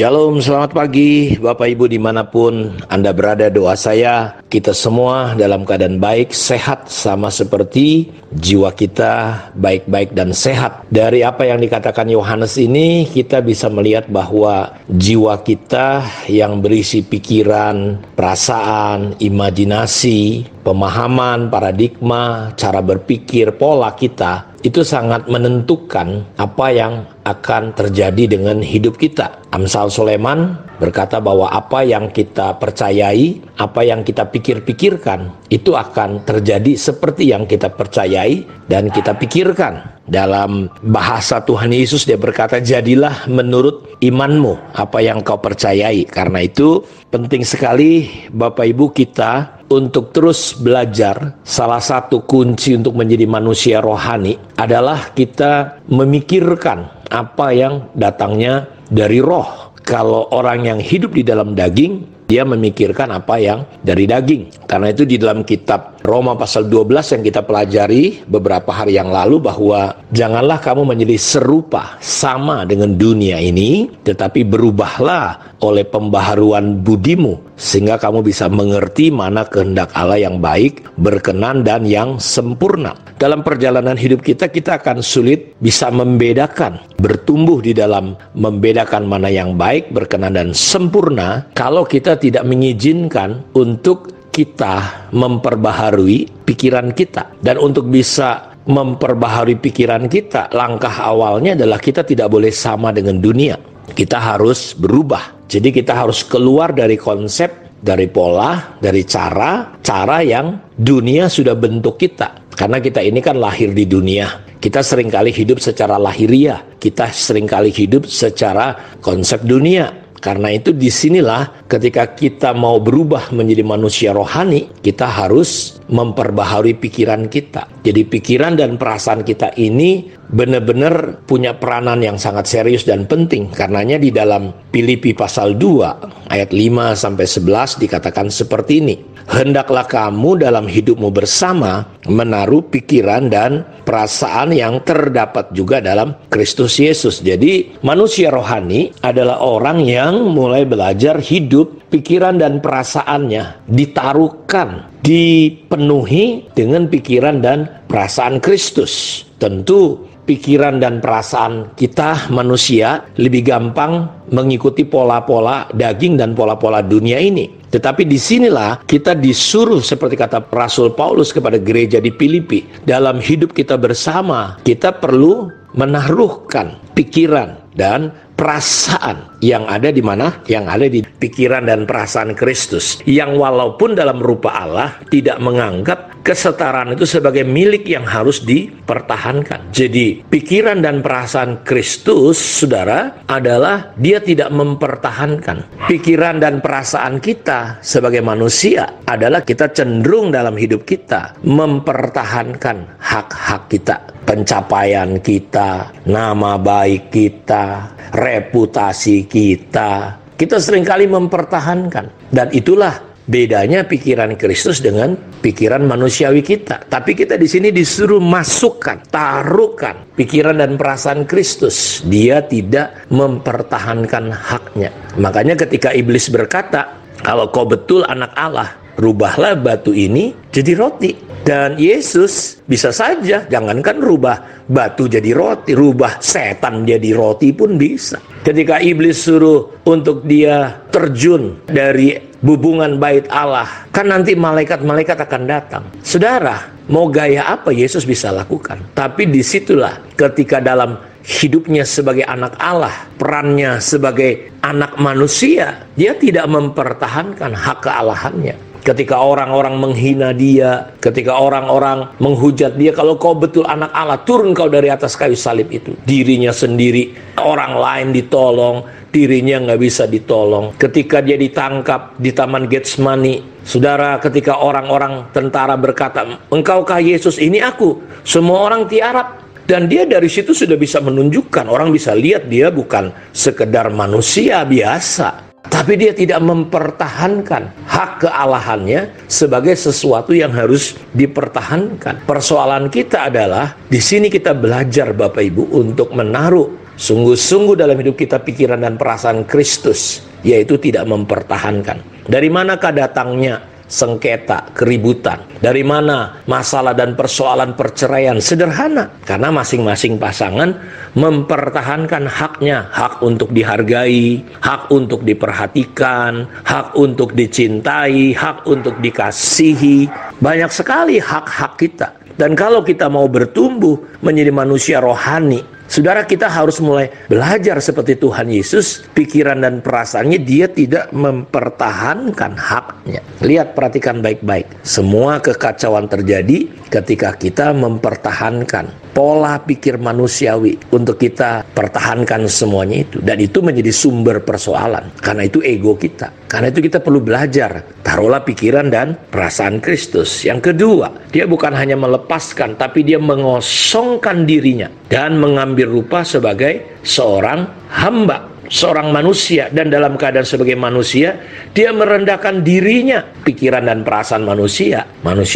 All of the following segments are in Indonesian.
Shalom, selamat pagi Bapak Ibu dimanapun Anda berada. Doa saya kita semua dalam keadaan baik, sehat, sama seperti jiwa kita baik-baik dan sehat. Dari apa yang dikatakan Yohanes ini kita bisa melihat bahwa jiwa kita yang berisi pikiran, perasaan, imajinasi, pemahaman, paradigma, cara berpikir, pola kita itu sangat menentukan apa yang akan terjadi dengan hidup kita. Amsal Sulaiman berkata bahwa apa yang kita percayai, apa yang kita pikirkan, itu akan terjadi seperti yang kita percayai dan kita pikirkan. Dalam bahasa Tuhan Yesus dia berkata, jadilah menurut imanmu apa yang kau percayai. Karena itu penting sekali Bapak Ibu kita untuk terus belajar. Salah satu kunci untuk menjadi manusia rohani adalah kita memikirkan apa yang datangnya dari roh. Kalau orang yang hidup di dalam daging, dia memikirkan apa yang dari daging. Karena itu di dalam kitab Roma pasal 12 yang kita pelajari beberapa hari yang lalu, bahwa janganlah kamu menjadi serupa sama dengan dunia ini, tetapi berubahlah oleh pembaharuan budimu, sehingga kamu bisa mengerti mana kehendak Allah yang baik, berkenan, dan yang sempurna. Dalam perjalanan hidup kita akan sulit bisa membedakan, bertumbuh di dalam membedakan mana yang baik, berkenan, dan sempurna kalau kita tidak mengizinkan untuk kita memperbaharui pikiran kita. Dan untuk bisa memperbaharui pikiran kita, langkah awalnya adalah kita tidak boleh sama dengan dunia. Kita harus berubah. Jadi kita harus keluar dari konsep, dari pola, dari cara yang dunia sudah bentuk kita. Karena kita ini kan lahir di dunia. Kita seringkali hidup secara lahiriah. Kita seringkali hidup secara konsep dunia. Karena itu disinilah ketika kita mau berubah menjadi manusia rohani, kita harus memperbaharui pikiran kita. Jadi pikiran dan perasaan kita ini benar-benar punya peranan yang sangat serius dan penting. Karenanya di dalam Filipi pasal 2 ayat 5-11 dikatakan seperti ini. Hendaklah kamu dalam hidupmu bersama menaruh pikiran dan perasaan yang terdapat juga dalam Kristus Yesus. Jadi manusia rohani adalah orang yang mulai belajar hidup, pikiran dan perasaannya ditaruhkan, dipenuhi dengan pikiran dan perasaan Kristus. Tentu pikiran dan perasaan kita manusia lebih gampang mengikuti pola-pola daging dan pola-pola dunia ini. Tetapi disinilah kita disuruh, seperti kata Rasul Paulus kepada gereja di Filipi, dalam hidup kita bersama kita perlu menaruhkan pikiran dan perasaan yang ada di mana? Yang ada di pikiran dan perasaan Kristus, yang walaupun dalam rupa Allah tidak menganggap kesetaraan itu sebagai milik yang harus dipertahankan. Jadi pikiran dan perasaan Kristus, saudara, adalah dia tidak mempertahankan. Pikiran dan perasaan kita sebagai manusia adalah kita cenderung dalam hidup kita mempertahankan hak-hak kita, pencapaian kita, nama baik kita, reputasi kita. Kita seringkali mempertahankan. Dan itulah bedanya pikiran Kristus dengan pikiran manusiawi kita. Tapi kita di sini disuruh masukkan, taruhkan pikiran dan perasaan Kristus. Dia tidak mempertahankan haknya. Makanya ketika iblis berkata, kalau kau betul anak Allah, rubahlah batu ini jadi roti. Dan Yesus bisa saja, jangankan rubah batu jadi roti, rubah setan jadi roti pun bisa. Ketika iblis suruh untuk dia terjun dari hubungan bait Allah, kan nanti malaikat-malaikat akan datang. Saudara, mau gaya apa Yesus bisa lakukan? Tapi disitulah ketika dalam hidupnya sebagai anak Allah, perannya sebagai anak manusia, dia tidak mempertahankan hak kealahannya. Ketika orang-orang menghina dia, ketika orang-orang menghujat dia, kalau kau betul anak Allah, turun kau dari atas kayu salib itu. Dirinya sendiri, orang lain ditolong, dirinya nggak bisa ditolong. Ketika dia ditangkap di Taman Getsemani, saudara, ketika orang-orang tentara berkata, engkaukah Yesus? Ini aku. Semua orang tiarap. Dan dia dari situ sudah bisa menunjukkan, orang bisa lihat dia bukan sekedar manusia biasa, tapi dia tidak mempertahankan hak kealahannya sebagai sesuatu yang harus dipertahankan. Persoalan kita adalah di sini kita belajar Bapak Ibu untuk menaruh sungguh-sungguh dalam hidup kita pikiran dan perasaan Kristus, yaitu tidak mempertahankan. Dari manakah datangnya sengketa, keributan? Dari mana masalah dan persoalan perceraian? Sederhana, karena masing-masing pasangan mempertahankan haknya, hak untuk dihargai, hak untuk diperhatikan, hak untuk dicintai, hak untuk dikasihi. Banyak sekali hak-hak kita. Dan kalau kita mau bertumbuh menjadi manusia rohani, saudara, kita harus mulai belajar seperti Tuhan Yesus. Pikiran dan perasaannya dia tidak mempertahankan haknya. Lihat, perhatikan baik-baik. Semua kekacauan terjadi ketika kita mempertahankan pola pikir manusiawi untuk kita pertahankan semuanya itu. Dan itu menjadi sumber persoalan. Karena itu ego kita. Karena itu kita perlu belajar. Taruhlah pikiran dan perasaan Kristus. Yang kedua, dia bukan hanya melepaskan, tapi dia mengosongkan dirinya dan mengambil rupa sebagai seorang hamba, seorang manusia. Dan dalam keadaan sebagai manusia, dia merendahkan dirinya. Pikiran dan perasaan manusia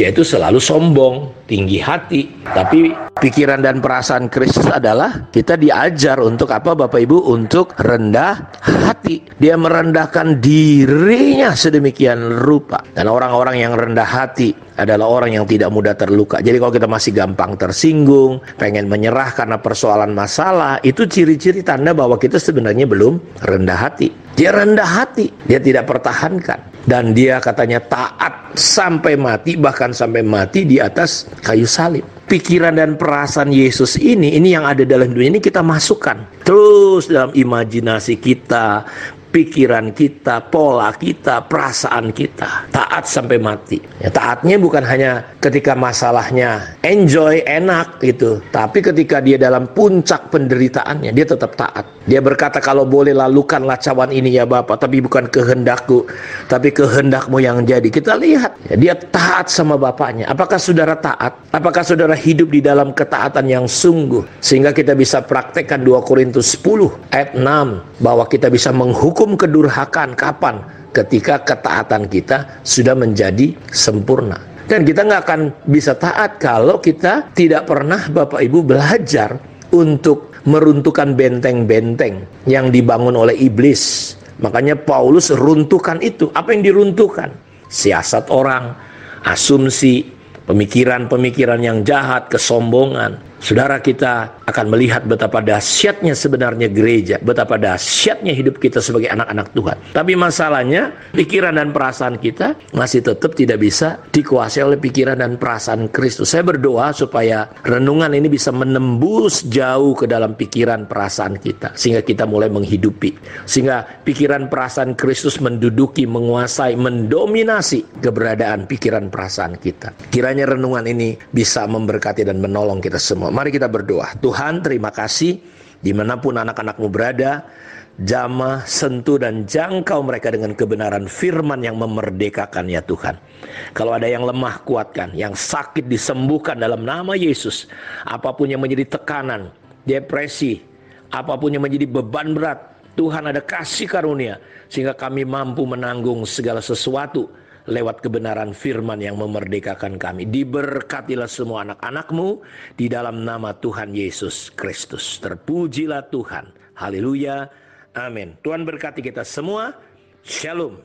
itu selalu sombong, tinggi hati. Tapi pikiran dan perasaan Kristus adalah kita diajar untuk apa, Bapak Ibu? Untuk rendah hati. Dia merendahkan dirinya sedemikian rupa. Dan orang-orang yang rendah hati adalah orang yang tidak mudah terluka. Jadi kalau kita masih gampang tersinggung, pengen menyerah karena persoalan masalah, itu ciri-ciri tanda bahwa kita sebenarnya belum rendah hati. Dia rendah hati, dia tidak pertahankan. Dan dia katanya taat sampai mati, bahkan sampai mati di atas kayu salib. Pikiran dan perasaan Yesus ini yang ada dalam dunia ini kita masukkan terus dalam imajinasi kita, pikiran kita, pola kita, perasaan kita. Taat sampai mati. Ya, taatnya bukan hanya ketika masalahnya enjoy, enak gitu. Tapi ketika dia dalam puncak penderitaannya, dia tetap taat. Dia berkata, kalau boleh lalukanlah cawan ini ya Bapa, tapi bukan kehendakku, tapi kehendakmu yang jadi. Kita lihat, ya, dia taat sama Bapaknya. Apakah saudara taat? Apakah saudara hidup di dalam ketaatan yang sungguh? Sehingga kita bisa praktekkan 2 Korintus 10 ayat 6, bahwa kita bisa menghukum kedurhakaan kapan? Ketika ketaatan kita sudah menjadi sempurna. Dan kita nggak akan bisa taat kalau kita tidak pernah, Bapak Ibu, belajar untuk meruntuhkan benteng-benteng yang dibangun oleh iblis. Makanya Paulus runtuhkan itu. Apa yang diruntuhkan? Siasat orang, asumsi, pemikiran-pemikiran yang jahat, kesombongan. Saudara, kita akan melihat betapa dahsyatnya sebenarnya gereja, betapa dahsyatnya hidup kita sebagai anak-anak Tuhan. Tapi masalahnya, pikiran dan perasaan kita masih tetap tidak bisa dikuasai oleh pikiran dan perasaan Kristus. Saya berdoa supaya renungan ini bisa menembus jauh ke dalam pikiran perasaan kita, sehingga kita mulai menghidupi, sehingga pikiran perasaan Kristus menduduki, menguasai, mendominasi keberadaan pikiran perasaan kita. Kiranya renungan ini bisa memberkati dan menolong kita semua. Mari kita berdoa. Tuhan, terima kasih dimanapun anak-anak-Mu berada, jamah, sentuh, dan jangkau mereka dengan kebenaran firman yang memerdekakan ya Tuhan. Kalau ada yang lemah, kuatkan. Yang sakit, disembuhkan dalam nama Yesus. Apapun yang menjadi tekanan, depresi, apapun yang menjadi beban berat, Tuhan ada kasih karunia, sehingga kami mampu menanggung segala sesuatu lewat kebenaran firman yang memerdekakan kami. Diberkatilah semua anak-anak-Mu di dalam nama Tuhan Yesus Kristus. Terpujilah Tuhan. Haleluya. Amin. Tuhan berkati kita semua. Shalom.